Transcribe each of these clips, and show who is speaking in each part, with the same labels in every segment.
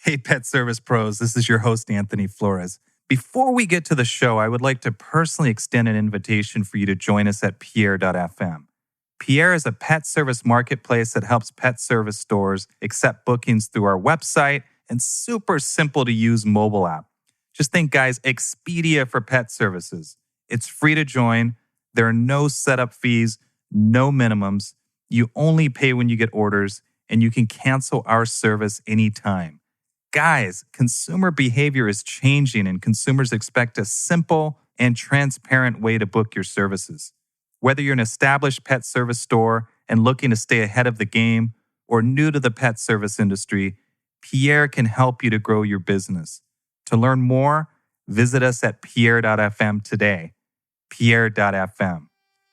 Speaker 1: Hey, Pet Service Pros, this is your host, Anthony Flores. Before we get to the show, I would like to personally extend an invitation for you to join us at Pierre.fm. Pierre is a pet service marketplace that helps pet service stores accept bookings through our website and super simple to use mobile app. Just think, guys, Expedia for pet services. It's free to join. There are no setup fees, no minimums. You only pay when you get orders, and you can cancel our service anytime. Guys, consumer behavior is changing, and consumers expect a simple and transparent way to book your services. Whether you're an established pet service store and looking to stay ahead of the game, or new to the pet service industry, Pierre can help you to grow your business. To learn more, visit us at Pierre.fm today. Pierre.fm.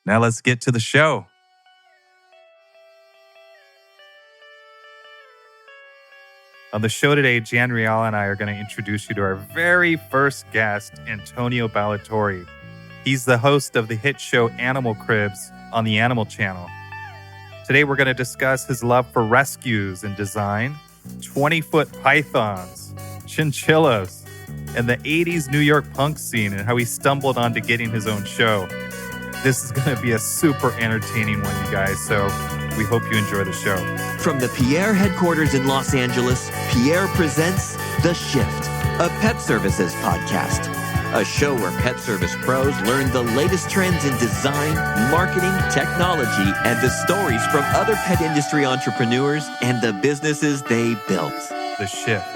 Speaker 1: Now let's get to the show. On the show today, Jan Rial and I are going to introduce you to our very first guest, Antonio Ballatore. He's the host of the hit show Animal Cribs on the Animal Channel. Today, we're going to discuss his love for rescues and design, 20-foot pythons, chinchillas, and the 80s New York punk scene and how he stumbled onto getting his own show. This is going to be a super entertaining one, you guys, so we hope you enjoy the show.
Speaker 2: From the Pierre headquarters in Los Angeles, Pierre presents The Shift, a pet services podcast. A show where pet service pros learn the latest trends in design, marketing, technology, and the stories from other pet industry entrepreneurs and the businesses they built.
Speaker 1: The Shift.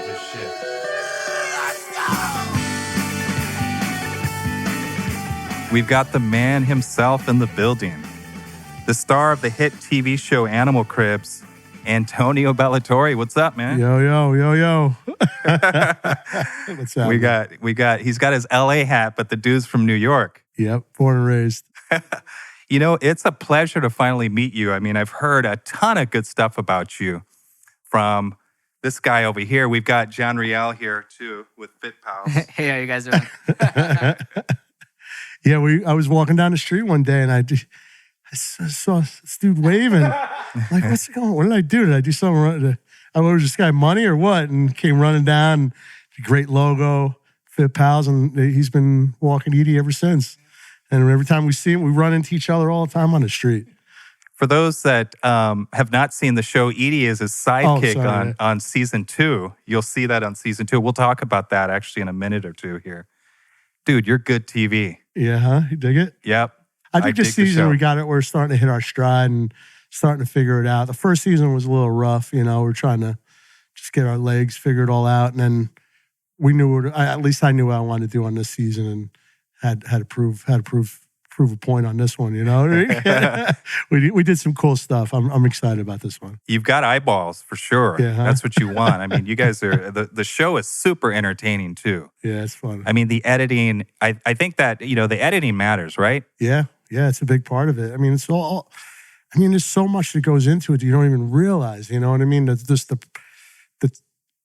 Speaker 1: We've got the man himself in the building. The star of the hit TV show Animal Cribs, Antonio Ballatore. What's up, man?
Speaker 3: Yo. What's up?
Speaker 1: He's got his LA hat, but the dude's from New York.
Speaker 3: Yep, born and raised.
Speaker 1: You know, it's a pleasure to finally meet you. I mean, I've heard a ton of good stuff about you from this guy over here. We've got Jan Rial here, too, with Fit Pals.
Speaker 4: Hey, how you guys doing?
Speaker 3: Yeah, I was walking down the street one day, and I saw this dude waving. I'm like, what's going on? What did I do? Did I do something? I owed this guy money or what? And came running down. Great logo, Fit Pals, and he's been walking Edie ever since. And every time we see him, we run into each other all the time on the street.
Speaker 1: For those that have not seen the show, Edie is his sidekick on season 2. You'll see that on season 2. We'll talk about that actually in a minute or two here. Dude, you're good TV.
Speaker 3: Yeah, huh? You dig it?
Speaker 1: Yep.
Speaker 3: I think this season we're starting to hit our stride and starting to figure it out. The first season was a little rough, we're trying to just get our legs figured all out. And then we knew at least I knew what I wanted to do on this season and had to prove a point on this one, We did some cool stuff. I'm excited about this one.
Speaker 1: You've got eyeballs for sure.
Speaker 3: Yeah, huh?
Speaker 1: That's what you want. I mean, you guys are the show is super entertaining too.
Speaker 3: Yeah, it's fun.
Speaker 1: I mean, the editing, I think that, the editing matters, right?
Speaker 3: Yeah, it's a big part of it. I mean, there's so much that goes into it that you don't even realize, you know what I mean? That's just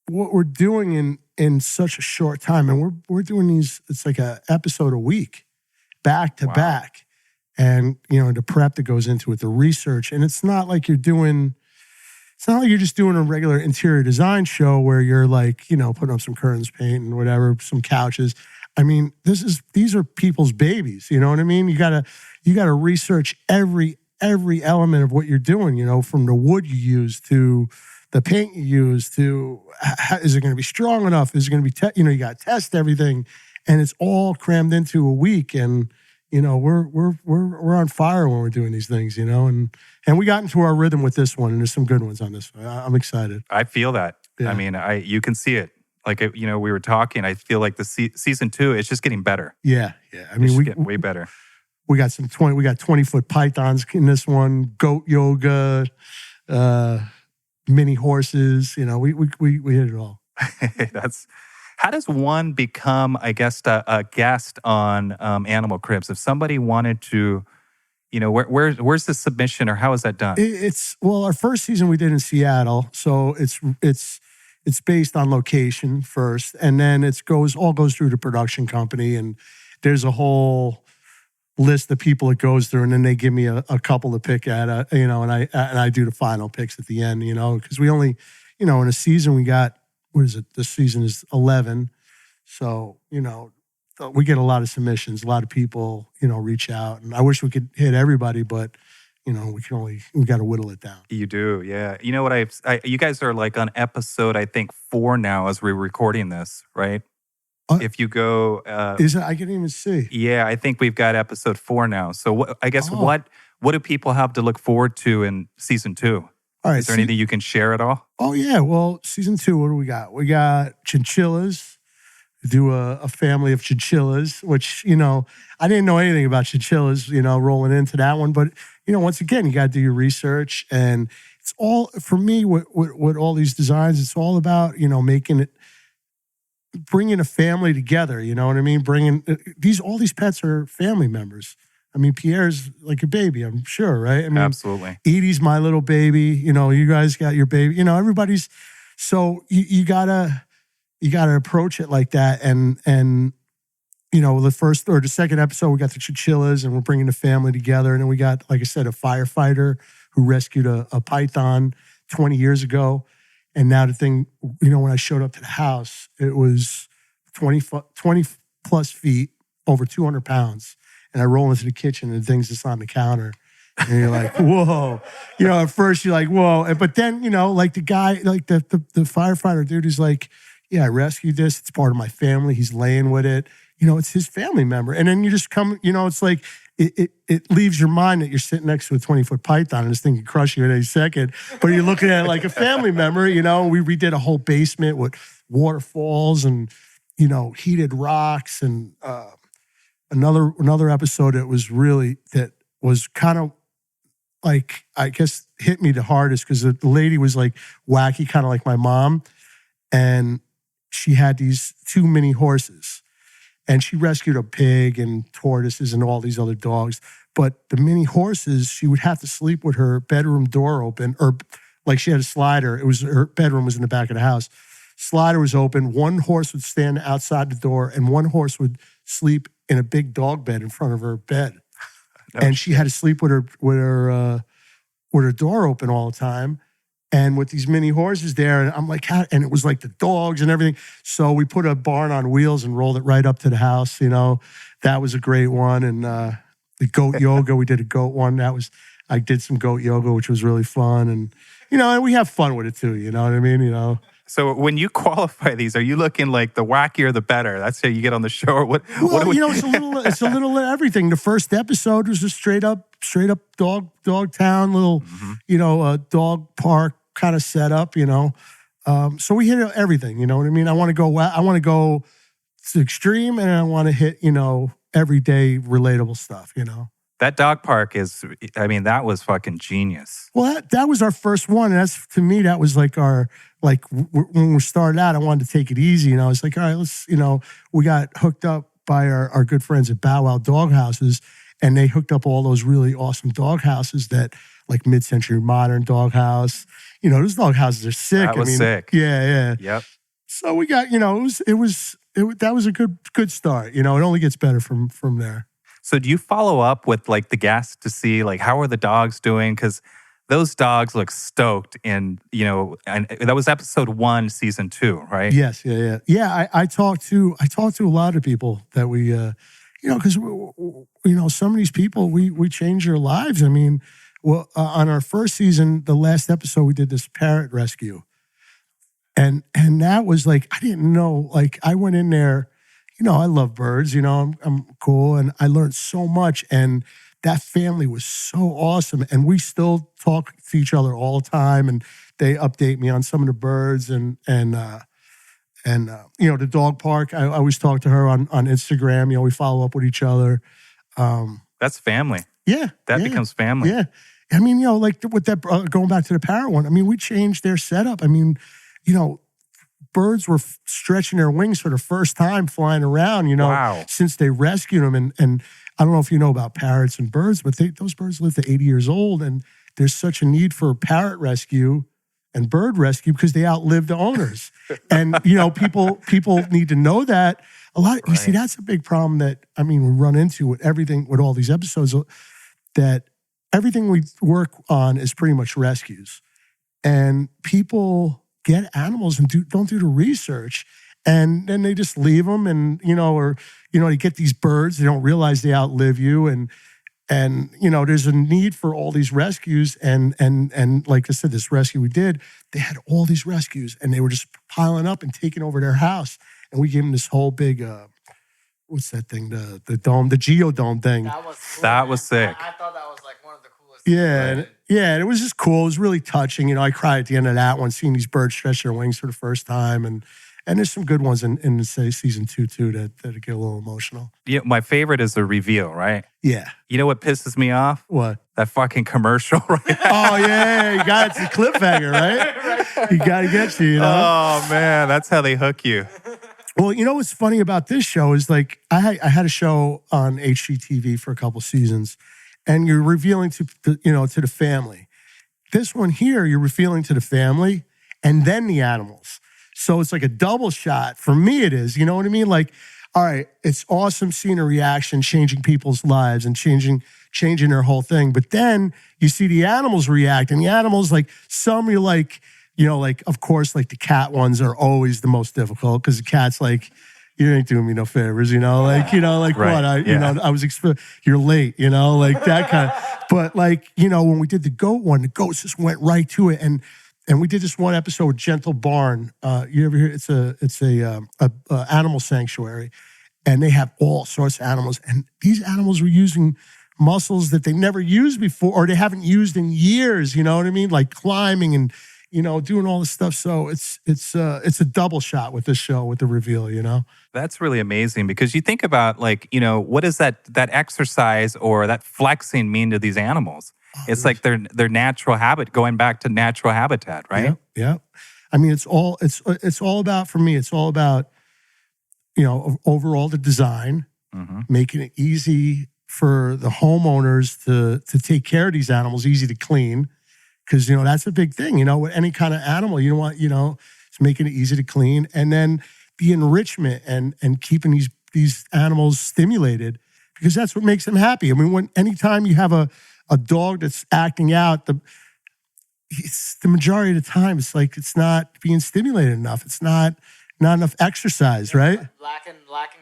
Speaker 3: what we're doing in such a short time. And we're doing these, it's like an episode a week, back to back. And, the prep that goes into it, the research. And it's not like you're just doing a regular interior design show where you're like, putting up some curtains, paint and whatever, some couches. I mean, these are people's babies, you know what I mean? You gotta research every element of what you're doing, from the wood you use to the paint you use to, is it going to be strong enough? Is it going to be, you got to test everything, and it's all crammed into a week. And, we're on fire when we're doing these things, and we got into our rhythm with this one, and there's some good ones on this one. I'm excited.
Speaker 1: I feel that. Yeah. I mean, you can see it. Like, we were talking, I feel like the season 2, it's just getting better.
Speaker 3: Yeah. I mean, we
Speaker 1: getting way better.
Speaker 3: We got 20-foot pythons in this one, goat yoga, mini horses. We hit it all.
Speaker 1: How does one become, I guess, a guest on Animal Cribs? If somebody wanted to, where's the submission, or how is that done?
Speaker 3: Our first season we did in Seattle, so it's based on location first, and then it all goes through the production company, and there's a whole list of people it goes through, and then they give me a couple to pick at, and I do the final picks at the end, because we only, in a season we got what is it? This season is 11. So, we get a lot of submissions. A lot of people, reach out. And I wish we could hit everybody, but, we got to whittle it down.
Speaker 1: You do, yeah. You know what? You guys are like on episode, I think, 4 now as we're recording this, right? If you go...
Speaker 3: is it? I can't even see.
Speaker 1: Yeah, I think we've got episode 4 now. So what do people have to look forward to in season 2?
Speaker 3: All right,
Speaker 1: is there anything you can share at all?
Speaker 3: Oh, yeah. Well, season 2, what do we got? We got chinchillas. We do a family of chinchillas, which, I didn't know anything about chinchillas, rolling into that one. But, once again, you got to do your research. And it's all, for me, with all these designs, it's all about, bringing a family together. You know what I mean? All these pets are family members. I mean, Pierre's like a baby, I'm sure, right? I mean,
Speaker 1: absolutely.
Speaker 3: Edie's my little baby. You guys got your baby. Everybody's. So you gotta approach it like that. And the first or the second episode, we got the chinchillas, and we're bringing the family together. And then we got, like I said, a firefighter who rescued a python 20 years ago. And now the thing, when I showed up to the house, it was 20 plus feet, over 200 pounds. And I roll into the kitchen and the thing's just on the counter. And you're like, whoa. At first you're like, whoa. But then, like the guy, like the firefighter dude is like, yeah, I rescued this. It's part of my family. He's laying with it. It's his family member. And then you just come, it's like, it leaves your mind that you're sitting next to a 20-foot python and this thing can crush you at any second. But you're looking at it like a family member. We redid a whole basement with waterfalls and, heated rocks. And another episode that was kind of like, I guess, hit me the hardest because the lady was like wacky, kind of like my mom. And she had these 2 mini horses. And she rescued a pig and tortoises and all these other dogs. But the mini horses, she would have to sleep with her bedroom door open, or like she had a slider. Her bedroom was in the back of the house. Slider was open. One horse would stand outside the door, and one horse would sleep in a big dog bed in front of her bed. And she had to sleep with her door open all the time. And with these mini horses there, and I'm like, and it was like the dogs and everything. So we put a barn on wheels and rolled it right up to the house. That was a great one. And the goat yoga, we did a goat one. I did some goat yoga, which was really fun. And, and we have fun with it too. You know what I mean?
Speaker 1: So when you qualify these, are you looking like the wackier the better? That's how you get on the show. Or what?
Speaker 3: Well, it's a little of everything. The first episode was a straight up dog town, little, dog park kind of setup, so we hit everything, you know what I mean? I want to go to extreme, and I want to hit, everyday relatable stuff,
Speaker 1: That dog park that was fucking genius.
Speaker 3: Well, that was our first one. And to me, that was like when we started out, I wanted to take it easy. I was like, all right, let's, we got hooked up by our good friends at Bow Wow Dog Houses, and they hooked up all those really awesome dog houses that, like mid-century modern dog house. Those dog houses are sick.
Speaker 1: That was sick.
Speaker 3: Yeah.
Speaker 1: Yep.
Speaker 3: So we got, that was a good start. It only gets better from there.
Speaker 1: So do you follow up with like the guests to see like how are the dogs doing? Because those dogs look stoked, and that was episode 1, season 2, right?
Speaker 3: Yes, yeah. I talked to a lot of people that we, because some of these people we change their lives. I mean. Well, on our first season, the last episode, we did this parrot rescue. And that was like, I didn't know, like I went in there, I love birds, I'm cool. And I learned so much. And that family was so awesome. And we still talk to each other all the time. And they update me on some of the birds and the dog park. I always talk to her on Instagram. We follow up with each other.
Speaker 1: That's family.
Speaker 3: Yeah.
Speaker 1: That becomes family.
Speaker 3: Yeah. I mean, like with that, going back to the parrot one, I mean, we changed their setup. I mean, birds were stretching their wings for the first time flying around,
Speaker 1: wow.
Speaker 3: Since they rescued them. And I don't know if you know about parrots and birds, but those birds live to 80 years old. And there's such a need for parrot rescue and bird rescue because they outlive the owners. And, people need to know that.
Speaker 1: Right.
Speaker 3: You see, that's a big problem that, we run into with all these episodes, that everything we work on is pretty much rescues. And people get animals and don't do the research. And then they just leave them, and or you get these birds. They don't realize they outlive you, and there's a need for all these rescues. And like I said, this rescue we did, they had all these rescues, and they were just piling up and taking over their house. And we gave them this whole big, what's that thing? The dome, the geodome thing.
Speaker 4: That was cool,
Speaker 1: That was sick.
Speaker 4: I thought that was like one of the coolest.
Speaker 3: Yeah, and it was just cool. It was really touching. I cried at the end of that one, seeing these birds stretch their wings for the first time, and there's some good ones in say season 2 too that get a little emotional.
Speaker 1: Yeah, my favorite is the reveal, right?
Speaker 3: Yeah.
Speaker 1: You know what pisses me off?
Speaker 3: What?
Speaker 1: That fucking commercial, right?
Speaker 3: Oh yeah, you got it's a cliffhanger, right? You got to get you.
Speaker 1: Oh man, that's how they hook you.
Speaker 3: Well, what's funny about this show is like I had a show on HGTV for a couple seasons, and you're revealing to the family. This one here, you're revealing to the family and then the animals. So it's like a double shot. For me, it is. You know what I mean? Like, all right, it's awesome seeing a reaction, changing people's lives and changing their whole thing. But then you see the animals react, and the animals, like some you're like, like of course, like the cat ones are always the most difficult because the cat's like, you ain't doing me no favors, like
Speaker 1: Right.
Speaker 3: what I was you're late, like that kind of. But like when we did the goat one, the goats just went right to it, and we did this one episode with Gentle Barn. You ever hear? It's a animal sanctuary, and they have all sorts of animals, and these animals were using muscles that they never used before, or they haven't used in years. You know what I mean? Like climbing and doing all this stuff. So it's a double shot with this show with the reveal.
Speaker 1: That's really amazing because you think about like, what does that exercise or that flexing mean to these animals? It's like their natural habit, going back to natural habitat, right?
Speaker 3: Yeah. I mean, it's all about, for me, it's all about, overall the design, making it easy for the homeowners to take care of these animals, easy to clean. Because, that's a big thing, with any kind of animal, you don't want, it's making it easy to clean. And then the enrichment and keeping these animals stimulated, because that's what makes them happy. I mean, anytime you have a dog that's acting out, the majority of the time, it's like it's not being stimulated enough. It's not enough exercise, right?
Speaker 4: Lacking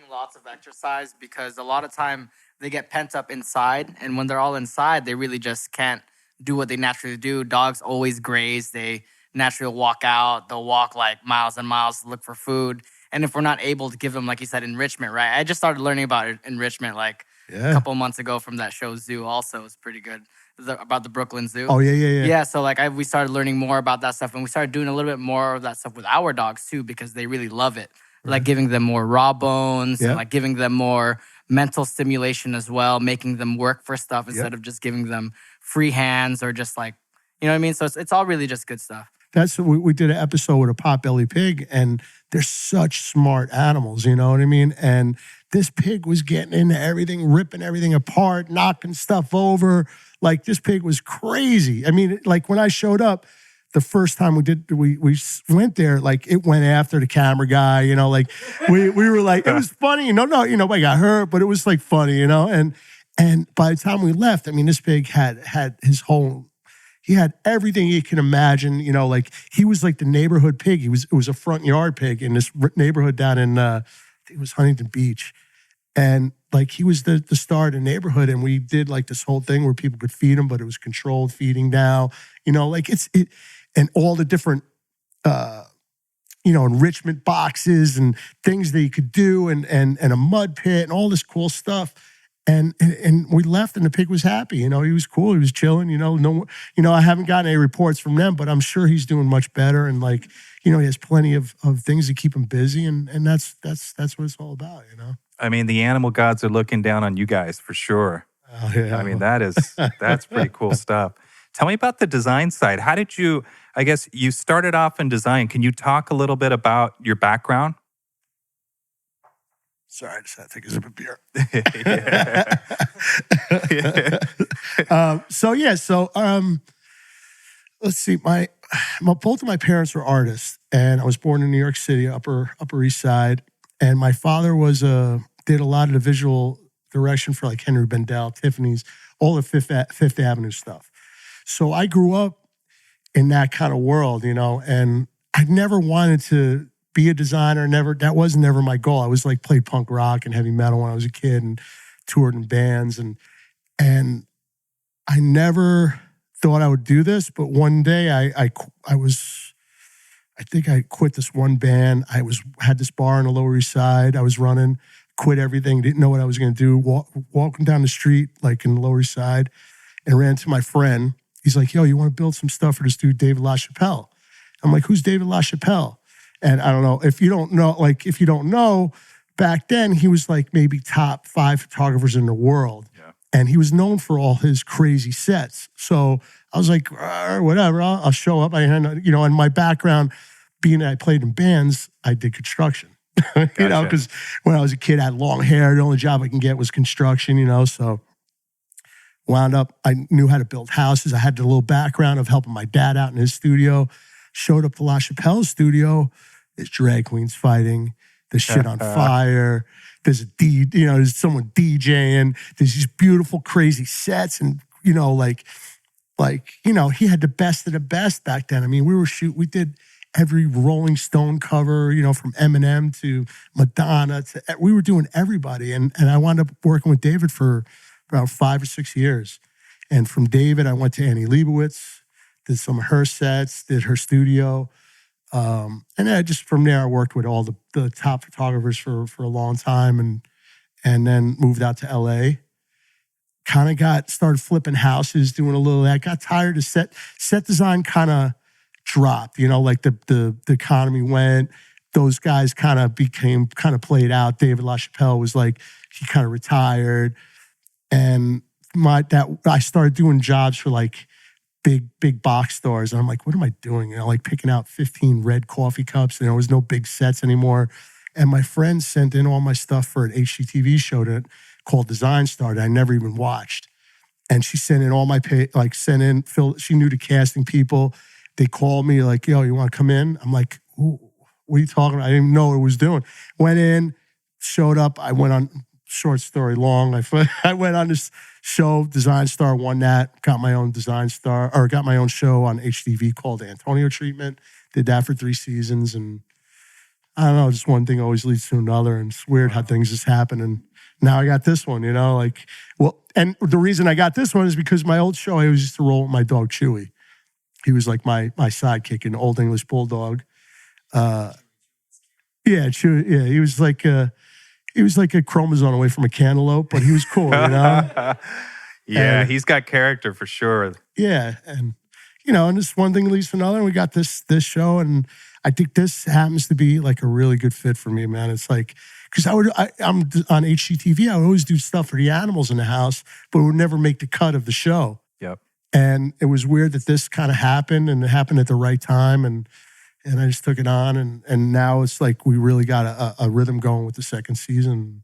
Speaker 4: lots of exercise, because a lot of time they get pent up inside, and when they're all inside, they really just can't do what they naturally do. Dogs always graze. They naturally walk out. They'll walk like miles and miles to look for food. And if we're not able to give them, like you said, enrichment, right? I just started learning about enrichment like a couple months ago from that show Zoo. Also, it was pretty good. About the Brooklyn Zoo.
Speaker 3: Oh, yeah.
Speaker 4: Yeah, so like we started learning more about that stuff, and we started doing a little bit more of that stuff with our dogs too, because they really love it. Right. Like giving them more raw bones, and like giving them more mental stimulation as well, making them work for stuff instead of just giving them free hands or just like, you know what I mean? So it's all really just good stuff.
Speaker 3: That's we did an episode with a potbelly pig, and they're such smart animals, you know what I mean? And this pig was getting into everything, ripping everything apart, knocking stuff over. Like, this pig was crazy. I mean, like when I showed up the first time we went there, like it went after the camera guy, like we were like, it was funny, nobody got hurt, but it was like funny, and by the time we left, I mean, this pig had his whole, he had everything you can imagine, like he was like the neighborhood pig. It was a front yard pig in this neighborhood down in, I think it was Huntington Beach. And like he was the star of the neighborhood, and we did like this whole thing where people could feed him, but it was controlled feeding now, like and all the different, enrichment boxes and things that you could do, and a mud pit and all this cool stuff. And we left, and the pig was happy. He was cool. He was chilling. I haven't gotten any reports from them, but I'm sure he's doing much better. And like, he has plenty of things to keep him busy, and that's what it's all about.
Speaker 1: I mean, the animal gods are looking down on you guys for sure.
Speaker 3: Oh, yeah.
Speaker 1: I mean, that's pretty cool stuff. Tell me about the design side. How did you? I guess you started off in design. Can you talk a little bit about your background?
Speaker 3: Sorry, I just had to take a sip of beer. Let's see. Both of my parents were artists, and I was born in New York City, Upper East Side. And my father did a lot of the visual direction for like Henry Bendel, Tiffany's, all the Fifth Avenue stuff. So I grew up in that kind of world, and I never wanted to be a designer. That was never my goal. I was like played punk rock and heavy metal when I was a kid and toured in bands and I never thought I would do this. But one day I think I quit this one band. Had this bar on the Lower East Side. I was running, quit everything, didn't know what I was going to do. Walking down the street like in the Lower East Side, and ran to my friend. He's like, "Yo, you want to build some stuff for this dude David LaChapelle?" I'm like, "Who's David LaChapelle?" And I don't know if you don't know, back then he was like maybe top 5 photographers in the world.
Speaker 1: Yeah.
Speaker 3: And he was known for all his crazy sets. So I was like, whatever, I'll show up. In my background, being that I played in bands, I did construction.
Speaker 1: Gotcha.
Speaker 3: Because when I was a kid, I had long hair. The only job I can get was construction, so wound up, I knew how to build houses. I had the little background of helping my dad out in his studio. Showed up to LaChapelle's studio. There's drag queens fighting. There's shit on fire. There's there's someone DJing. There's these beautiful, crazy sets. And, he had the best of the best back then. I mean, we did every Rolling Stone cover, from Eminem to Madonna. We were doing everybody. And I wound up working with David for about 5 or 6 years. And from David, I went to Annie Leibovitz, did some of her sets, did her studio. And then from there, I worked with all the top photographers for a long time and then moved out to LA. Kind of started flipping houses, doing a little of that. Got tired of set design kind of dropped, the economy went. Those guys kind of played out. David LaChapelle was like, he kind of retired. And I started doing jobs for like big box stores. And I'm like, what am I doing? Picking out 15 red coffee cups. There was no big sets anymore. And my friend sent in all my stuff for an HGTV show called Design Star that I never even watched. And she sent in all my Phil. She knew the casting people. They called me like, "Yo, you want to come in?" I'm like, "Ooh, what are you talking about?" I didn't even know what it was doing. Went in, showed up. I went on, short story long. I went on this show, Design Star, won that, got my own got my own show on HTV called Antonio Treatment. Did that for 3 seasons. And I don't know, just one thing always leads to another. And it's weird how things just happen. And now I got this one, and the reason I got this one is because my old show, I always used to roll with my dog, Chewy. He was like my sidekick, an Old English Bulldog. Chewy. Yeah, he was like a chromosome away from a cantaloupe, but he was cool,
Speaker 1: Yeah,
Speaker 3: and
Speaker 1: he's got character for sure.
Speaker 3: Yeah, and and this one thing leads to another, and we got this show, and I think this happens to be like a really good fit for me, man. It's like, because I'm on HGTV, I would always do stuff for the animals in the house, but it would never make the cut of the show.
Speaker 1: Yep.
Speaker 3: And it was weird that this kind of happened, and it happened at the right time, and I just took it on, and now it's like we really got a rhythm going with the second season.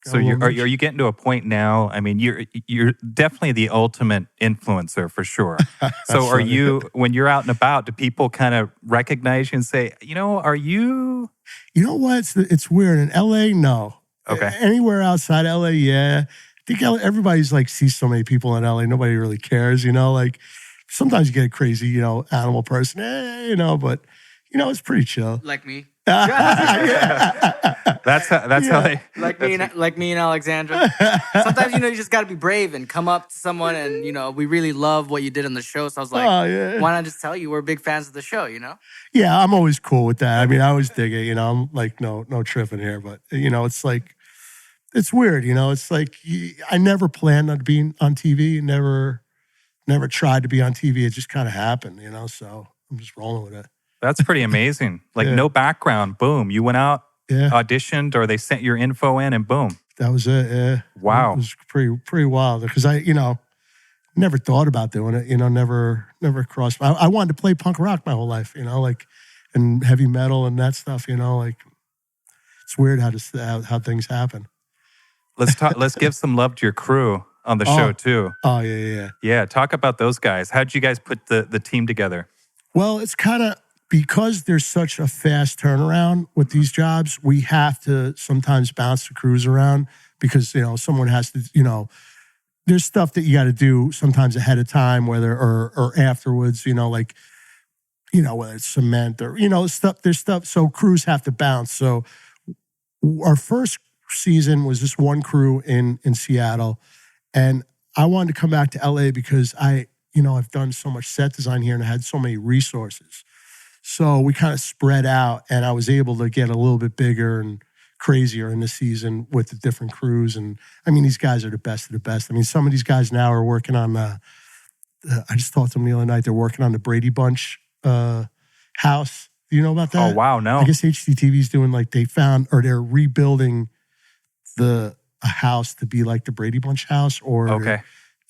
Speaker 1: So are you getting to a point now? I mean, you're definitely the ultimate influencer for sure. So are you, when you're out and about, do people kind of recognize you and say, are you?
Speaker 3: You know what? It's weird. In LA, no.
Speaker 1: Okay.
Speaker 3: Anywhere outside LA, yeah. I think everybody's like sees so many people in LA. Nobody really cares, Sometimes you get a crazy, animal person, but it's pretty chill.
Speaker 4: Like me.
Speaker 1: That's how they
Speaker 4: like me and Alexandra. Sometimes you just got to be brave and come up to someone and we really love what you did on the show. So I was like, why not just tell you we're big fans of the show?
Speaker 3: Yeah, I'm always cool with that. I mean, I always dig it. I'm like no tripping here, but it's like it's weird. It's like I never planned on being on TV. Never tried to be on TV. It just kind of happened. So I'm just rolling with it.
Speaker 1: That's pretty amazing. Like no background, boom. You went out, auditioned, or they sent your info in, and boom.
Speaker 3: That was it. Yeah.
Speaker 1: Wow.
Speaker 3: It was pretty wild because I, never thought about doing it. Never crossed. I wanted to play punk rock my whole life. And heavy metal and that stuff. It's weird how things happen.
Speaker 1: Let's give some love to your crew on the show too.
Speaker 3: Oh yeah.
Speaker 1: Yeah. Talk about those guys. How'd you guys put the team together?
Speaker 3: Well, it's kind of. Because there's such a fast turnaround with these jobs, we have to sometimes bounce the crews around because, someone has to, there's stuff that you got to do sometimes ahead of time, or afterwards, whether it's cement or, stuff, there's stuff. So crews have to bounce. So our first season was this one crew in Seattle. And I wanted to come back to LA because I've done so much set design here and I had so many resources. So we kind of spread out and I was able to get a little bit bigger and crazier in the season with the different crews. And I mean, these guys are the best of the best. I mean, some of these guys now are working on I just talked to them the other night. They're working on the Brady Bunch house. Do you know about that?
Speaker 1: Oh, wow, no.
Speaker 3: I guess HGTV's doing they're rebuilding a house to be like the Brady Bunch house, or
Speaker 1: Okay.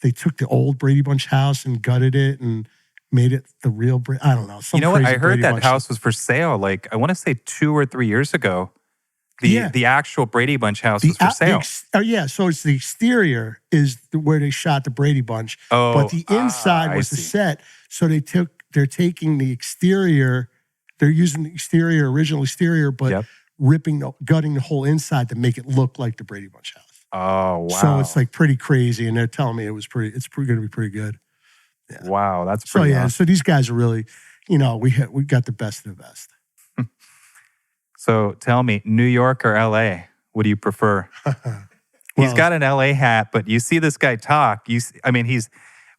Speaker 3: they took the old Brady Bunch house and gutted it and made it the real I don't know.
Speaker 1: You know what? I heard
Speaker 3: Brady
Speaker 1: that
Speaker 3: Bunch
Speaker 1: house was for sale. Like, I want to say 2 or 3 years ago. The actual Brady Bunch house was for sale.
Speaker 3: So it's the exterior is where they shot the Brady Bunch, but the inside was the set. So they're taking the exterior, they're using the original exterior, but gutting the whole inside to make it look like the Brady Bunch house.
Speaker 1: Oh, wow.
Speaker 3: So it's like pretty crazy, and they're telling me it's going to be pretty good. Yeah.
Speaker 1: Wow, that's pretty awesome.
Speaker 3: So these guys are really, we got the best of the best.
Speaker 1: So tell me, New York or LA? What do you prefer? He's got an LA hat, but you see this guy talk. He's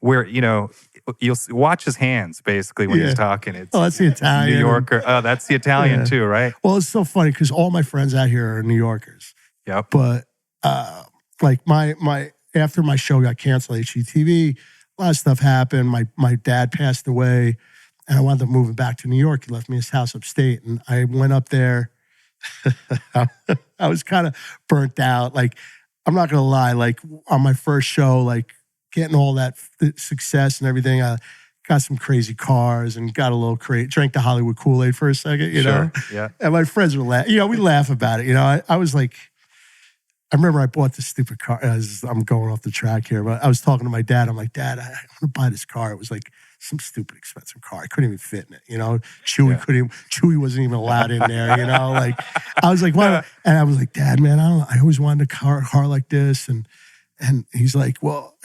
Speaker 1: where, you'll watch his hands basically when he's talking.
Speaker 3: That's the Italian.
Speaker 1: New Yorker. Oh, that's the Italian too, right?
Speaker 3: Well, it's so funny because all my friends out here are New Yorkers.
Speaker 1: Yep.
Speaker 3: But like my after my show got canceled, HGTV, a lot of stuff happened. My dad passed away. And I wound up moving back to New York. He left me his house upstate. And I went up there. I was kind of burnt out. Like, I'm not going to lie. Like, on my first show, like, getting all that success and everything, I got some crazy cars and got a little crazy. Drank the Hollywood Kool-Aid for a second, you know?
Speaker 1: Yeah.
Speaker 3: And my friends were laughing. We laugh about it. I was like, I remember I bought this stupid car. I'm going off the track here, but I was talking to my dad. I'm like, Dad, I want to buy this car. It was like some stupid expensive car. I couldn't even fit in it, Chewy wasn't even allowed in there, Like, I was like, what? And I was like, Dad, man, I always wanted a car like this. And he's like, well,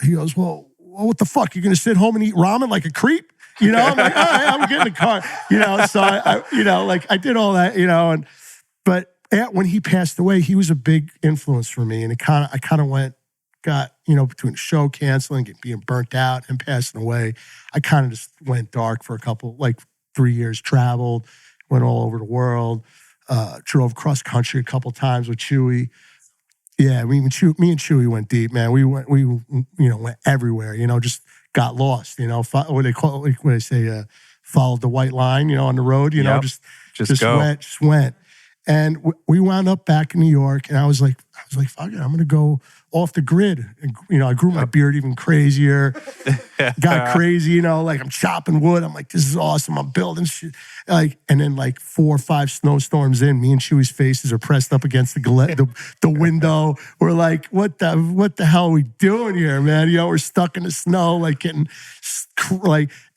Speaker 3: what the fuck? You're gonna sit home and eat ramen like a creep? I'm like, all right, I'm getting a car. So I did all that, but when he passed away, he was a big influence for me. And I kind of got between the show canceling, being burnt out, and passing away, I kind of just went dark for a couple, 3 years, traveled, went all over the world, drove cross country a couple times with Chewy. Yeah, me and Chewy went deep, man. We went everywhere, just got lost, what they call it, when they say, followed the white line, on the road, just went. And we wound up back in New York, and I was like, fuck it, I'm going to go off the grid. And, I grew my beard even crazier, got crazy, I'm chopping wood. I'm like, this is awesome. I'm building shit. And then 4 or 5 snowstorms in, me and Chewy's faces are pressed up against the window. We're like, what the hell are we doing here, man? We're stuck in the snow, getting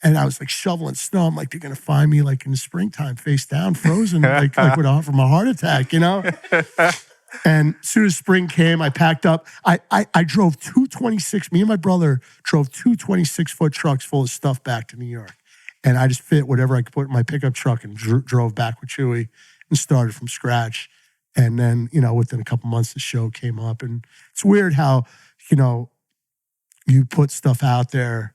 Speaker 3: and I was shoveling snow. I'm like, they're gonna find me in the springtime, face down, frozen, from a heart attack, And as soon as spring came, I packed up. I drove 226. Me and my brother drove 2 26-foot trucks full of stuff back to New York, and I just fit whatever I could put in my pickup truck and drove back with Chewy and started from scratch. And then within a couple months, the show came up, and it's weird how you put stuff out there.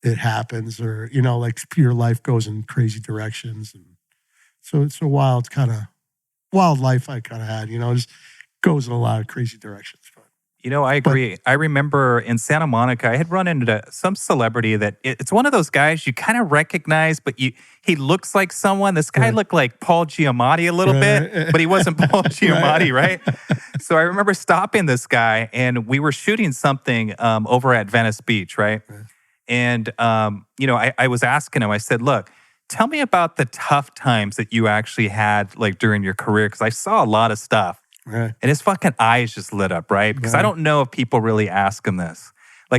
Speaker 3: It happens, or your life goes in crazy directions, and so it's a wild life I kind of had. Just goes in a lot of crazy directions. But
Speaker 1: I agree. I remember in Santa Monica, I had run into some celebrity that it's one of those guys you kind of recognize, but he looks like someone. This guy looked like Paul Giamatti a little bit, but he wasn't Paul Giamatti, right? So I remember stopping this guy, and we were shooting something over at Venice Beach, right? And, I was asking him, I said, look, tell me about the tough times that you actually had during your career. Because I saw a lot of stuff.
Speaker 3: Right.
Speaker 1: And his fucking eyes just lit up, right? Because I don't know if people really ask him this.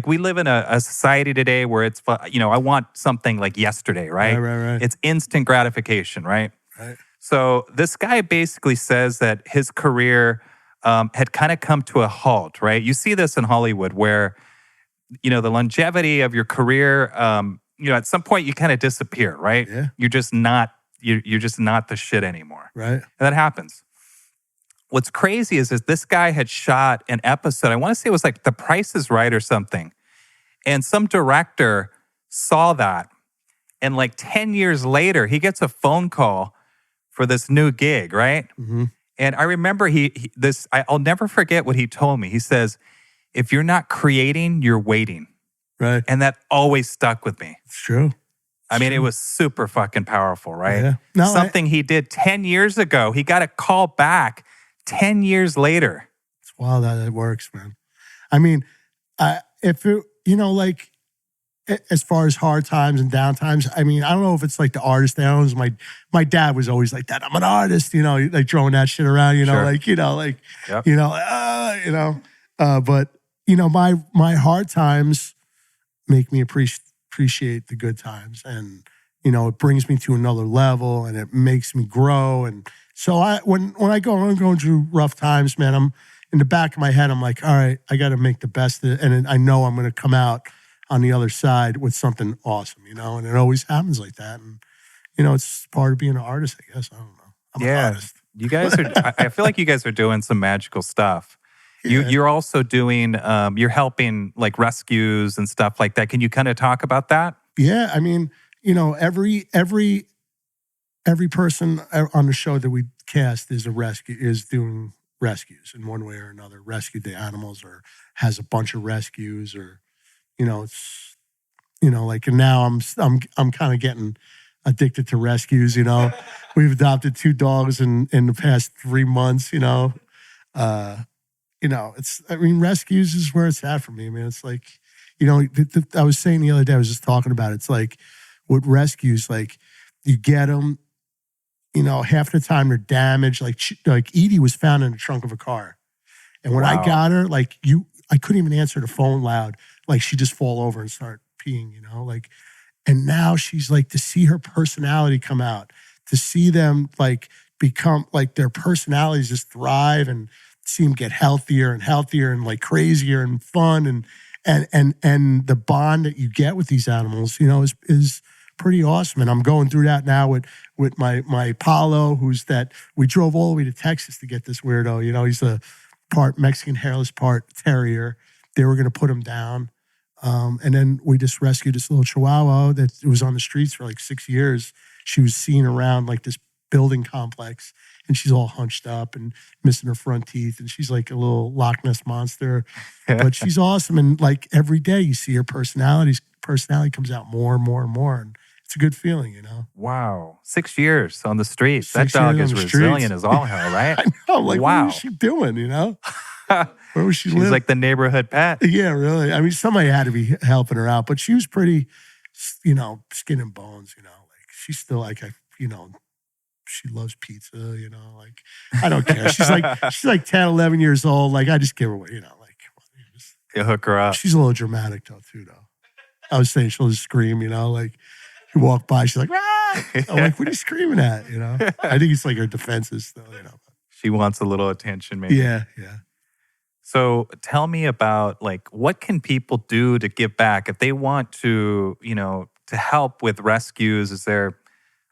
Speaker 1: We live in a society today where it's, I want something yesterday, right?
Speaker 3: Right.
Speaker 1: It's instant gratification, right?
Speaker 3: Right.
Speaker 1: So this guy basically says that his career had kind of come to a halt, right? You see this in Hollywood where, the longevity of your career, at some point you kind of disappear, right?
Speaker 3: Yeah.
Speaker 1: You're just not the shit anymore.
Speaker 3: Right.
Speaker 1: And that happens. What's crazy is this guy had shot an episode. I want to say it was like The Price is Right or something. And some director saw that. And like 10 years later, he gets a phone call for this new gig, right?
Speaker 3: Mm-hmm.
Speaker 1: And I remember I'll never forget what he told me. He says, if you're not creating, you're waiting.
Speaker 3: Right.
Speaker 1: And that always stuck with me.
Speaker 3: It's true.
Speaker 1: I mean, it was super fucking powerful, right?
Speaker 3: Yeah. No,
Speaker 1: Something he did 10 years ago, he got a call back 10 years later.
Speaker 3: It's wild how that works, man. I mean, if it, like, as far as hard times and down times, I mean, I don't know if it's like the artist that owns my dad was always like that. I'm an artist, like throwing that shit around,
Speaker 1: Sure.
Speaker 3: But my hard times make me appreciate the good times, and it brings me to another level, and it makes me grow. And so when I'm going through rough times, man, I'm in the back of my head, I'm like, all right, I got to make the best of it, and I know I'm going to come out on the other side with something awesome, and it always happens like that. And, it's part of being an artist, I guess. I don't know. I'm an artist.
Speaker 1: You guys are, I feel like you guys are doing some magical stuff.
Speaker 3: Yeah.
Speaker 1: You're also doing, you're helping like rescues and stuff like that. Can you kind of talk about that?
Speaker 3: Yeah. I mean, every person on the show that we cast is doing rescues in one way or another, rescued the animals or has a bunch of rescues, or, it's, like, and now I'm kind of getting addicted to rescues. We've adopted 2 dogs in the past 3 months. Rescues is where it's at for me. I mean, it's like, I was saying the other day, I was just talking about it. It's like with rescues, like you get them, half the time they're damaged. Like Edie was found in the trunk of a car, and when I got her, I couldn't even answer the phone loud. Like she'd just fall over and start peeing, and now she's like, to see her personality come out, to see them like become like their personalities just thrive, and see them get healthier and healthier and like crazier and fun, and the bond that you get with these animals, is pretty awesome. And I'm going through that now with my Paulo, we drove all the way to Texas to get this weirdo. He's a part Mexican hairless, part terrier. They were going to put him down. And then we just rescued this little Chihuahua that was on the streets for like 6 years. She was seen around like this building complex, and she's all hunched up and missing her front teeth, and she's like a little Loch Ness monster. But she's awesome, and like every day you see her personality comes out more and more and more, and it's a good feeling,
Speaker 1: Wow. 6 years on the streets. That
Speaker 3: 6
Speaker 1: dog
Speaker 3: years
Speaker 1: is
Speaker 3: on the
Speaker 1: resilient
Speaker 3: streets.
Speaker 1: as all hell, right?
Speaker 3: I know. Like,
Speaker 1: wow.
Speaker 3: What was she doing, Where was she
Speaker 1: She's
Speaker 3: living?
Speaker 1: like the neighborhood pet.
Speaker 3: Yeah, really. I mean, somebody had to be helping her out, but she was pretty, skin and bones, like she's still like, she loves pizza, like, I don't care. She's like 10, 11 years old. Like, I just give her,
Speaker 1: You hook her up.
Speaker 3: she's a little dramatic too. I was saying she'll just scream, like you walk by, she's like, "Rah!" I'm like, what are you screaming at? I think it's like her defenses though,
Speaker 1: She wants a little attention, maybe.
Speaker 3: Yeah.
Speaker 1: So tell me about like, what can people do to give back if they want to, to help with rescues? Is there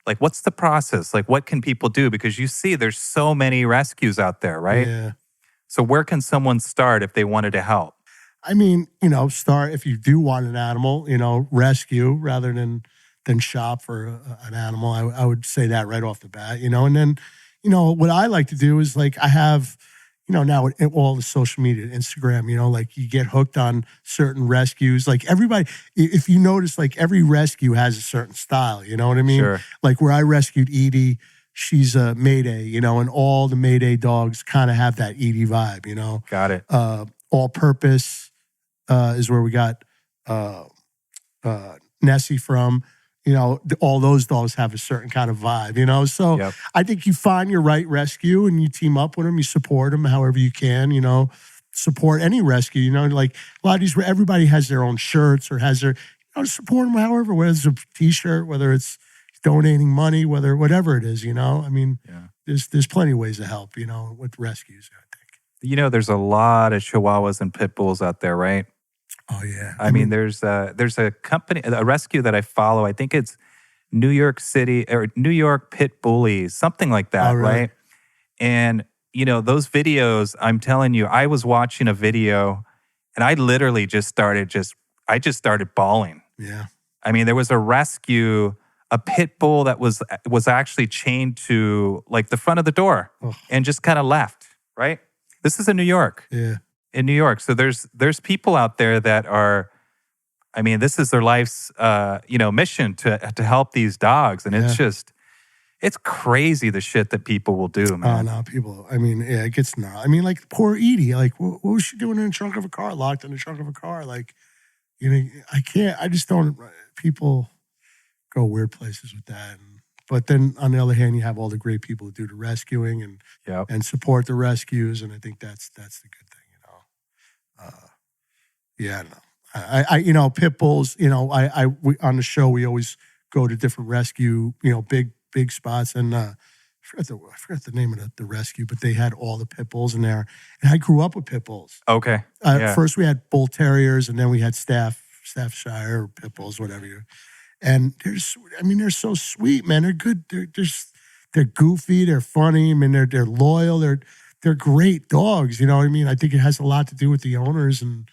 Speaker 1: like, what's the process? Like, what can people do? Because you see there's so many rescues out there, right?
Speaker 3: Yeah.
Speaker 1: So where can someone start if they wanted to help?
Speaker 3: I mean, start if you do want an animal, rescue rather than shop for an animal. I would say that right off the bat, and then, what I like to do is like I have, now with all the social media, Instagram, like you get hooked on certain rescues. Like everybody, if you notice, like every rescue has a certain style, you know what I mean?
Speaker 1: Sure.
Speaker 3: Like where I rescued Edie, she's a Mayday, and all the Mayday dogs kind of have that Edie vibe,
Speaker 1: Got it.
Speaker 3: All purpose is where we got Nessie from. All those dogs have a certain kind of vibe, So
Speaker 1: Yep.
Speaker 3: I think you find your right rescue and you team up with them, you support them however you can, support any rescue, like a lot of these, everybody has their own shirts or has their, support them however, whether it's a t-shirt, whether it's donating money, whatever it is, I mean, there's plenty of ways to help, with rescues, I think.
Speaker 1: There's a lot of Chihuahuas and Pit Bulls out there, right?
Speaker 3: Oh yeah.
Speaker 1: I mean, there's a company, a rescue that I follow. I think it's New York City or New York Pit Bullies, something like that,
Speaker 3: Oh, really?
Speaker 1: right? And those videos, I'm telling you, I was watching a video and I literally just started bawling.
Speaker 3: Yeah.
Speaker 1: I mean, there was a rescue, a pit bull that was actually chained to like the front of the door and just kind of left, right? This is in New York.
Speaker 3: Yeah.
Speaker 1: In New York. So there's people out there that are, I mean, this is their life's mission to help these dogs. And it's crazy the shit that people will do, man.
Speaker 3: Oh no, people. I mean, yeah, it gets nuts. I mean, like poor Edie. Like, what was she doing in the trunk of a car? Locked in the trunk of a car? Like, I can't. I just don't. People go weird places with that. But then on the other hand, you have all the great people who do the rescuing and support the rescues, and I think that's the good thing, yeah, I don't know. I pit bulls. We, on the show we always go to different rescue, big spots, and I forgot the name of the rescue, but they had all the pit bulls in there, and I grew up with pit bulls.
Speaker 1: Okay.
Speaker 3: First we had bull terriers, and then we had Staffordshire or pit bulls, whatever. And they're so sweet, man. They're good. They're goofy. They're funny. I mean, they're loyal. They're great dogs. You know what I mean? I think it has a lot to do with the owners and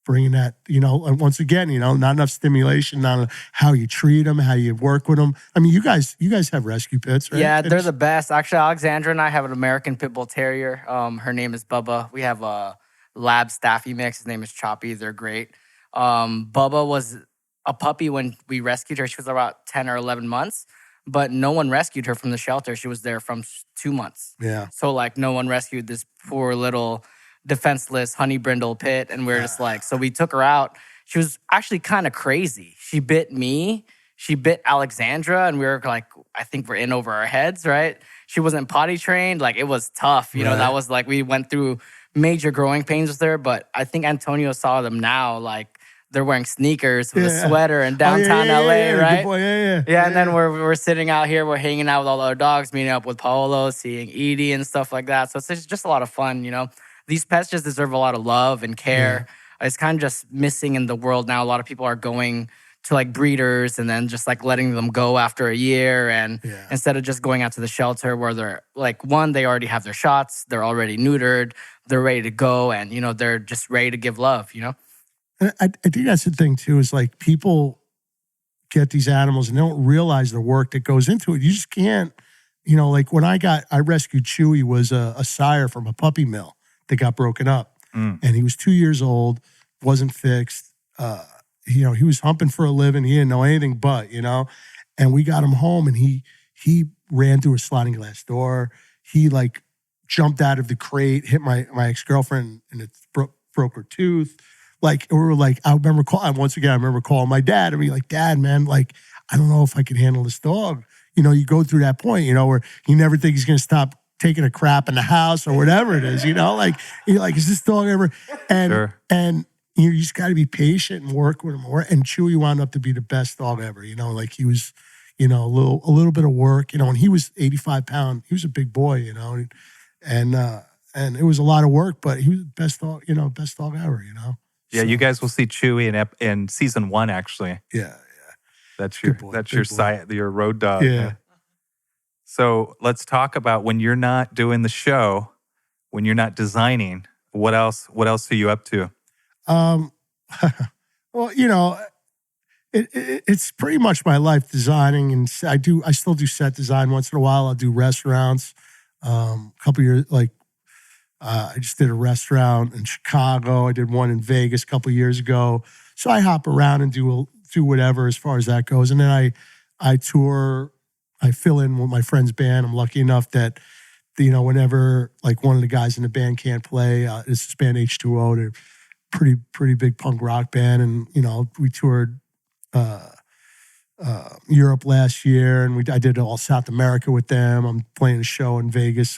Speaker 3: bringing that. And once again, not enough stimulation, not how you treat them, how you work with them. I mean, you guys have rescue pits, right?
Speaker 4: Yeah, they're the best. Actually, Alexandra and I have an American Pit Bull Terrier. Her name is Bubba. We have a Lab Staffy mix. His name is Choppy. They're great. Bubba was a puppy when we rescued her. She was about 10 or 11 months, but no one rescued her from the shelter. She was there from 2 months.
Speaker 3: Yeah.
Speaker 4: So no one rescued this poor little defenseless honey brindle pit. And we're just so we took her out. She was actually kind of crazy. She bit me. She bit Alexandra, and we were like, I think we're in over our heads, right? She wasn't potty trained. It was tough. That was we went through major growing pains with her, but I think Antonio saw them now, they're wearing sneakers with a sweater in downtown LA, right?
Speaker 3: Good boy,
Speaker 4: Yeah, and then we're sitting out here, we're hanging out with all the other dogs, meeting up with Paolo, seeing Edie and stuff like that. So it's just a lot of fun, These pets just deserve a lot of love and care. Yeah. It's kind of just missing in the world now. A lot of people are going to breeders and then just letting them go after a year, and instead of just going out to the shelter where they're one, they already have their shots, they're already neutered, they're ready to go, and they're just ready to give love,
Speaker 3: I think that's the thing too, is people get these animals and they don't realize the work that goes into it. You just can't, when I rescued Chewy, was a sire from a puppy mill that got broken up. And he was 2 years old, wasn't fixed. He was humping for a living. He didn't know anything but, and we got him home, and he ran through a sliding glass door. He jumped out of the crate, hit my ex-girlfriend, and it broke her tooth. I remember calling my dad and be like, Dad, man, I don't know if I can handle this dog. You go through that point, where you never think he's going to stop taking a crap in the house or whatever it is, you're like, is this dog ever? And,
Speaker 1: sure.
Speaker 3: And you just got to be patient and work with him. And Chewy wound up to be the best dog ever, he was, a little bit of work, and he was 85 pounds. He was a big boy, and it was a lot of work, but he was the best dog ever,
Speaker 1: Yeah,
Speaker 3: So,
Speaker 1: you guys will see Chewy in season 1, actually.
Speaker 3: Yeah.
Speaker 1: That's
Speaker 3: Good boy,
Speaker 1: your road dog.
Speaker 3: Yeah.
Speaker 1: So let's talk about when you're not doing the show, when you're not designing. What else are you up to?
Speaker 3: Well, it's pretty much my life designing, and I still do set design once in a while. I'll do restaurants. A couple years, I just did a restaurant in Chicago. I did one in Vegas a couple of years ago. So I hop around and do whatever as far as that goes. And then I tour. I fill in with my friend's band. I'm lucky enough that, whenever one of the guys in the band can't play, it's this band H2O. They're pretty big punk rock band. And, we toured Europe last year, and I did all South America with them. I'm playing a show in Vegas,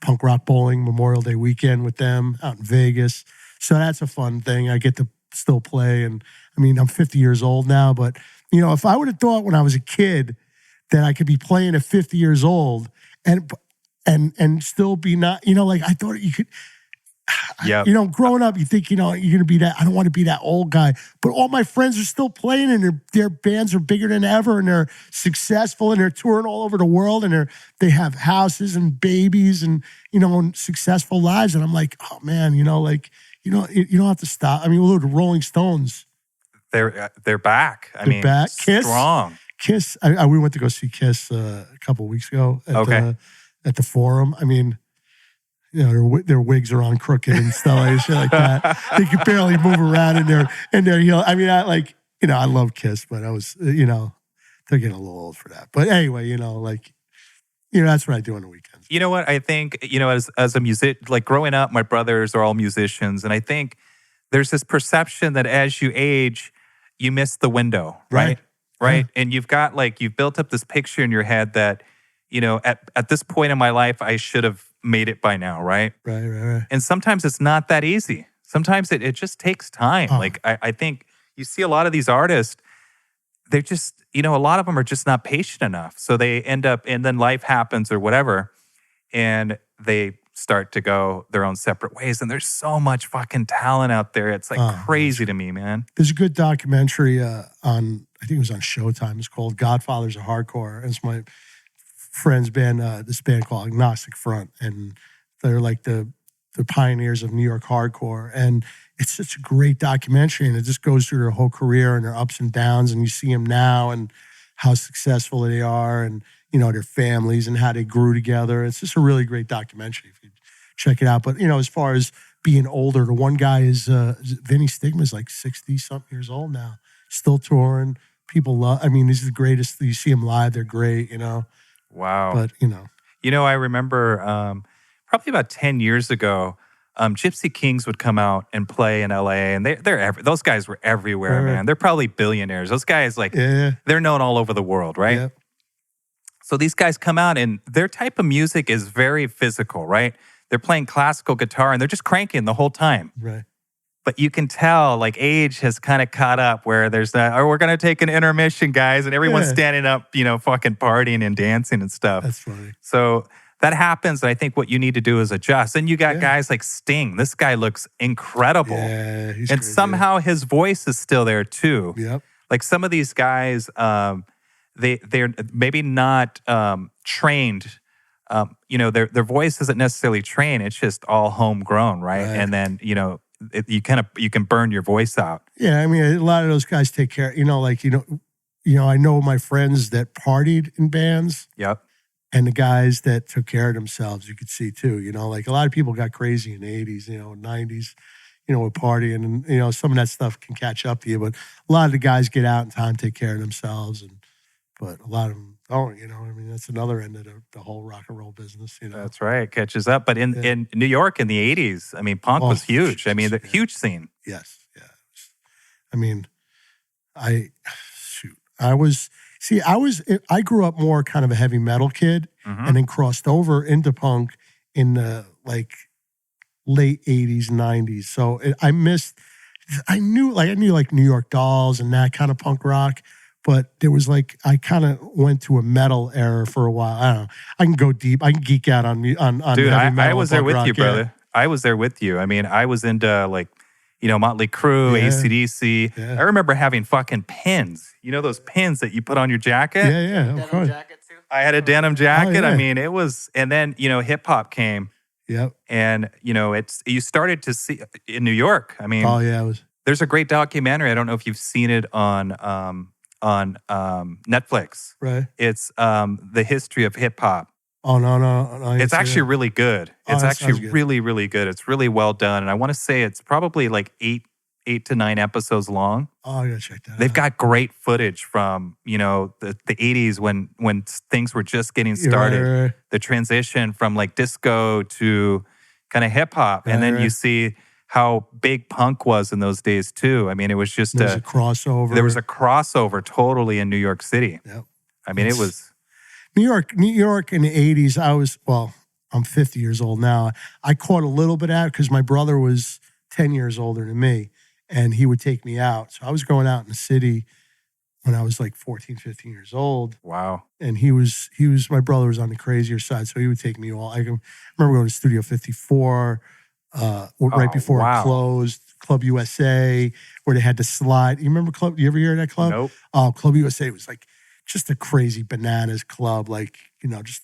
Speaker 3: punk rock bowling Memorial Day weekend with them out in Vegas. So that's a fun thing. I get to still play. And I'm 50 years old now, but if I would have thought when I was a kid that I could be playing at 50 years old and still be not, I thought you could,
Speaker 1: Yep.
Speaker 3: You know, growing up, you think, you know, you're going to be that. I don't want to be that old guy. But all my friends are still playing, and their bands are bigger than ever, and they're successful, and they're touring all over the world, and they have houses and babies, and you know, and successful lives. And I'm like, oh man, you know, like you don't have to stop. I mean, look, the Rolling Stones.
Speaker 1: They're back. I mean,
Speaker 3: back. Kiss.
Speaker 1: Strong.
Speaker 3: Kiss. We went to go see Kiss a couple of weeks ago at the Forum. I mean, you know, their wigs are on crooked and stuff like shit like that. They can barely move around in their heel. I mean, I love Kiss, but I was, you know, they're getting a little old for that. But anyway, you know, like, you know, that's what I do on the weekends.
Speaker 1: You know what? I think, you know, as a musician, like growing up, my brothers are all musicians, and I think there's this perception that as you age, you miss the window, right? Right. Yeah. And you've built up this picture in your head that, you know, at this point in my life, I should have made it by now, right?
Speaker 3: Right.
Speaker 1: And sometimes it's not that easy. Sometimes it just takes time.
Speaker 3: Oh.
Speaker 1: Like, I think you see a lot of these artists, they're just, you know, a lot of them are just not patient enough. So they end up, and then life happens or whatever, and they start to go their own separate ways. And there's so much fucking talent out there. It's like crazy to me, man.
Speaker 3: There's a good documentary on, I think it was on Showtime. It's called Godfathers of Hardcore. And it's my friend's band, this band called Agnostic Front. And they're like the pioneers of New York hardcore. And it's such a great documentary. And it just goes through their whole career and their ups and downs. And you see them now and how successful they are, and, you know, their families and how they grew together. It's just a really great documentary if you check it out. But, you know, as far as being older, the one guy is Vinny Stigma's like 60-something years old now, still touring. People love, I mean, he's the greatest. You see him live, they're great, you know.
Speaker 1: Wow.
Speaker 3: But, you know.
Speaker 1: You know, I remember probably about 10 years ago, Gypsy Kings would come out and play in LA, and those guys were everywhere, man. They're probably billionaires. Those guys, like, they're known all over the world, right?
Speaker 3: Yeah.
Speaker 1: So these guys come out, and their type of music is very physical, right? They're playing classical guitar, and they're just cranking the whole time.
Speaker 3: Right.
Speaker 1: But you can tell, like, age has kind of caught up where there's that, we're going to take an intermission, guys, and everyone's standing up, you know, fucking partying and dancing and stuff.
Speaker 3: That's funny.
Speaker 1: So that happens, and I think what you need to do is adjust. And you got guys like Sting. This guy looks incredible.
Speaker 3: Yeah, he's
Speaker 1: and
Speaker 3: crazy.
Speaker 1: Somehow his voice is still there too.
Speaker 3: Yep.
Speaker 1: Like some of these guys, they're maybe not trained. You know, their voice isn't necessarily trained. It's just all homegrown, right? And then, you know, you can burn your voice out.
Speaker 3: Yeah, I mean, a lot of those guys take care. You know, like you know, I know my friends that partied in bands.
Speaker 1: Yep.
Speaker 3: And the guys that took care of themselves, you could see too. You know, like a lot of people got crazy in the 80s, you know, 90s, you know, with partying, and you know, some of that stuff can catch up to you. But a lot of the guys get out in time, take care of themselves, but a lot of them don't. You know, I mean, that's another end of the whole rock and roll business. You know,
Speaker 1: that's right, it catches up. But in New York in the 80s, I mean, punk was huge. I mean, the huge scene.
Speaker 3: Yes, yeah. I mean, I grew up more kind of a heavy metal kid, and then crossed over into punk in the like late 80s, 90s. So I knew like New York Dolls and that kind of punk rock, but there was like, I kind of went to a metal era for a while. I don't know. I can go deep. I can geek out on
Speaker 1: Dude,
Speaker 3: heavy metal.
Speaker 1: I was there with
Speaker 3: rock,
Speaker 1: you, brother. I was there with you. I mean, I was into like, you know, Motley Crue, AC/DC.
Speaker 3: Yeah.
Speaker 1: I remember having fucking pins. You know those pins that you put on your jacket?
Speaker 3: Yeah, of course.
Speaker 4: Jacket too.
Speaker 1: I had a denim jacket.
Speaker 3: Oh, yeah.
Speaker 1: I mean, it was, and then, you know, hip hop came.
Speaker 3: Yep.
Speaker 1: And, you know, you started to see in New York. I mean, there's a great documentary. I don't know if you've seen it on Netflix.
Speaker 3: Right.
Speaker 1: It's the history of hip hop.
Speaker 3: Oh, no.
Speaker 1: It's actually really good. It's actually
Speaker 3: good.
Speaker 1: really, really good. It's really well done. And I want to say it's probably like 8 to 9 episodes long.
Speaker 3: Oh, I gotta check that out.
Speaker 1: They've got great footage from, you know, the 80s when things were just getting started.
Speaker 3: Right.
Speaker 1: The transition from like disco to kind of hip hop. And then you see how big punk was in those days too. I mean, it was just
Speaker 3: a crossover.
Speaker 1: There was a crossover totally in New York City.
Speaker 3: Yep.
Speaker 1: I mean, it was...
Speaker 3: New York in the 80s, I'm 50 years old now. I caught a little bit out because my brother was 10 years older than me, and he would take me out. So I was going out in the city when I was like 14, 15 years old.
Speaker 1: Wow.
Speaker 3: And my brother was on the crazier side, so he would take me all. I can remember going to Studio 54, right before it closed. Club USA, where they had to slide. You remember Club? You ever hear of that club?
Speaker 1: Nope.
Speaker 3: Oh, Club USA was like just a crazy bananas club. Like, it was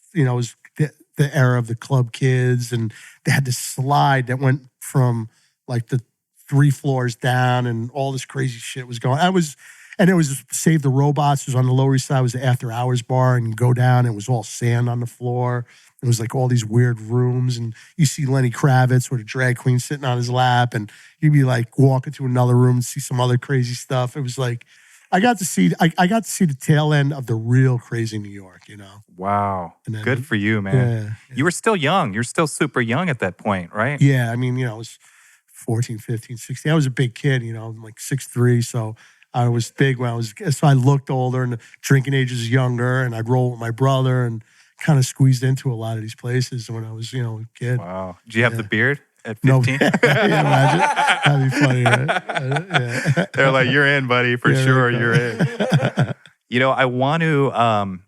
Speaker 3: the era of the club kids, and they had this slide that went from like the 3 floors down, and all this crazy shit was going. And it was Save the Robots. It was on the Lower East Side. It was the after hours bar, and you go down, and it was all sand on the floor. It was like all these weird rooms, and you see Lenny Kravitz with a drag queen sitting on his lap, and you'd be like walking to another room and see some other crazy stuff. It was like I got to see the tail end of the real crazy New York,
Speaker 1: Wow.
Speaker 3: Then,
Speaker 1: good for you, man. Yeah. You were still young. You're still super young at that point, right?
Speaker 3: Yeah, I mean, I was 14, 15, 16. I was a big kid, I'm like 6'3", so I was big so I looked older, and the drinking age was younger, and I'd roll with my brother and kind of squeezed into a lot of these places when I was, a kid.
Speaker 1: Wow. Did you have the beard at 15?
Speaker 3: No. Imagine? That'd be funny, right? Yeah.
Speaker 1: They're like, you're in, buddy, for sure, you're in. I want to,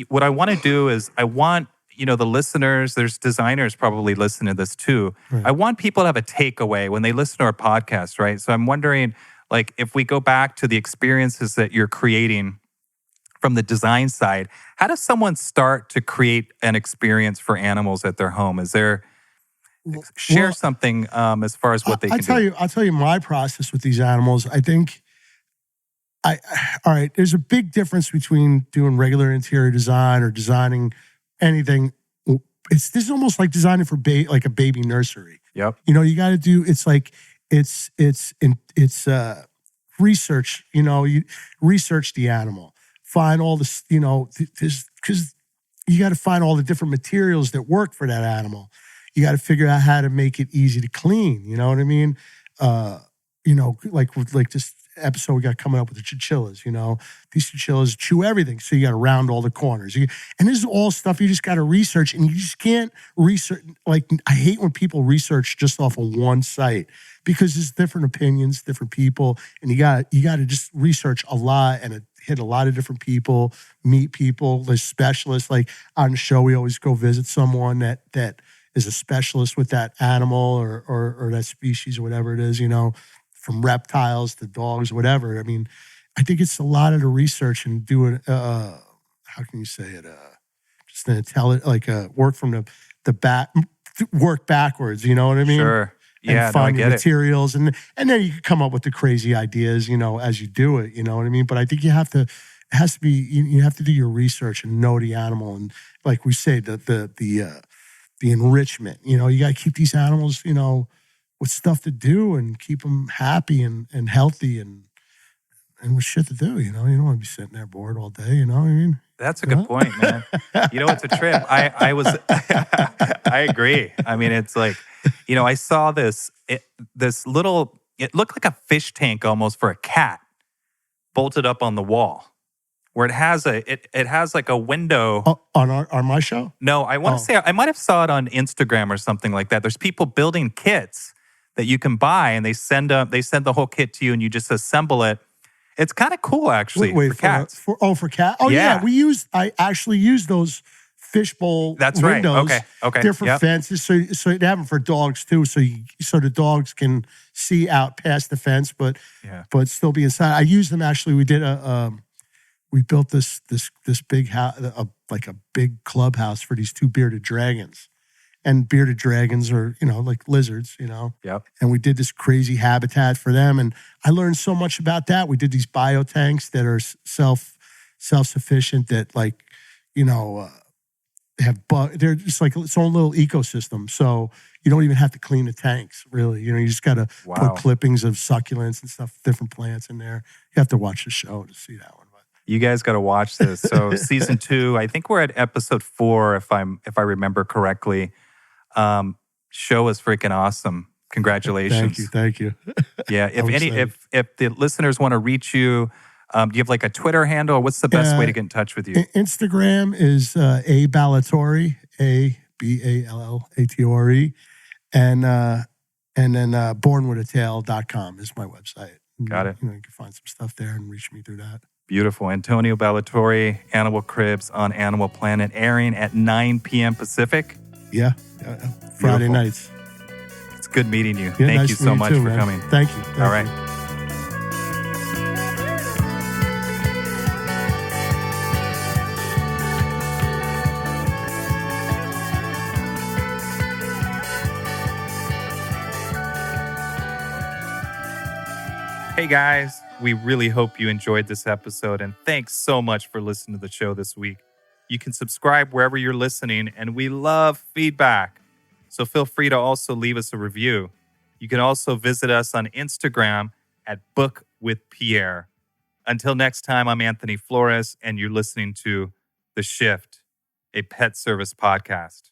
Speaker 1: what I want to do is I want, the listeners, there's designers probably listening to this too. Right. I want people to have a takeaway when they listen to our podcast, right? So I'm wondering, like, if we go back to the experiences that you're creating from the design side, how does someone start to create an experience for animals at their home? Is there share something as far as what they can do?
Speaker 3: I'll tell you my process with these animals. I think all right, there's a big difference between doing regular interior design or designing anything. This is almost like designing for like a baby nursery.
Speaker 1: Yep.
Speaker 3: You got to do. It's like it's research. You research the animal. Find all this, because you got to find all the different materials that work for that animal. You got to figure out how to make it easy to clean. You know what I mean? Like this episode we got coming up with the chinchillas. These chinchillas chew everything, so you got to round all the corners. And this is all stuff you just got to research, and you just can't research. Like, I hate when people research just off of one site, because there's different opinions, different people, and you got to just research a lot and hit a lot of different people, meet people. There's specialists. Like on the show, we always go visit someone that is a specialist with that animal or that species or whatever it is. From reptiles to dogs, whatever. I mean, I think it's a lot of the research and doing. How can you say it? Just an intelligent, work from the back, work backwards. You know what I mean?
Speaker 1: Sure. Yeah,
Speaker 3: and find the materials, and then you can come up with the crazy ideas, as you do it. You know what I mean? But I think you have to. It has to be. You have to do your research and know the animal, and like we say, the enrichment. You got to keep these animals, with stuff to do and keep them happy and healthy and with shit to do. You don't want to be sitting there bored all day. You know what I mean?
Speaker 1: That's a good point, man. It's a trip. I was. I agree. I mean, it's like. I saw this little, it looked like a fish tank almost for a cat bolted up on the wall where it has like a window.
Speaker 3: On my show?
Speaker 1: No, I want to say, I might have saw it on Instagram or something like that. There's people building kits that you can buy, and they send the whole kit to you and you just assemble it. It's kind of cool, actually, for cats.
Speaker 3: For cats? Oh, yeah. I actually use those fishbowl windows.
Speaker 1: Right. Okay.
Speaker 3: Different fences. So they have them for dogs too. So the dogs can see out past the fence, but still be inside. I use them actually. We did we built this big house, like a big clubhouse for these 2 bearded dragons. And bearded dragons are, like lizards,
Speaker 1: Yep.
Speaker 3: And we did this crazy habitat for them. And I learned so much about that. We did these biotanks that are self-sufficient, that they have they're just like its own little ecosystem. So you don't even have to clean the tanks, really. You just got to put clippings of succulents and stuff, different plants in there. You have to watch the show to see that one. But
Speaker 1: you guys got to watch this. So season 2, I think we're at episode 4, if I remember correctly. Show is freaking awesome. Congratulations.
Speaker 3: Thank you.
Speaker 1: Yeah. If the listeners want to reach you, do you have like a Twitter handle? What's the best way to get in touch with you?
Speaker 3: Instagram is A Ballatore, ABallatore, and then bornwithatail.com is my website.
Speaker 1: Got it.
Speaker 3: You can find some stuff there and reach me through that.
Speaker 1: Beautiful. Antonio Ballatore, Animal Cribs on Animal Planet, airing at 9 p.m. Pacific.
Speaker 3: Yeah. Friday nights.
Speaker 1: It's good meeting you.
Speaker 3: Yeah,
Speaker 1: Thank
Speaker 3: nice
Speaker 1: you
Speaker 3: to
Speaker 1: so
Speaker 3: meet
Speaker 1: much
Speaker 3: too,
Speaker 1: for
Speaker 3: man.
Speaker 1: coming.
Speaker 3: Thank you. Thank
Speaker 1: All right.
Speaker 3: you.
Speaker 1: Hey guys, we really hope you enjoyed this episode, and thanks so much for listening to the show this week. You can subscribe wherever you're listening, and we love feedback. So feel free to also leave us a review. You can also visit us on Instagram at Book with Pierre. Until next time, I'm Anthony Flores, and you're listening to The Shift, a pet service podcast.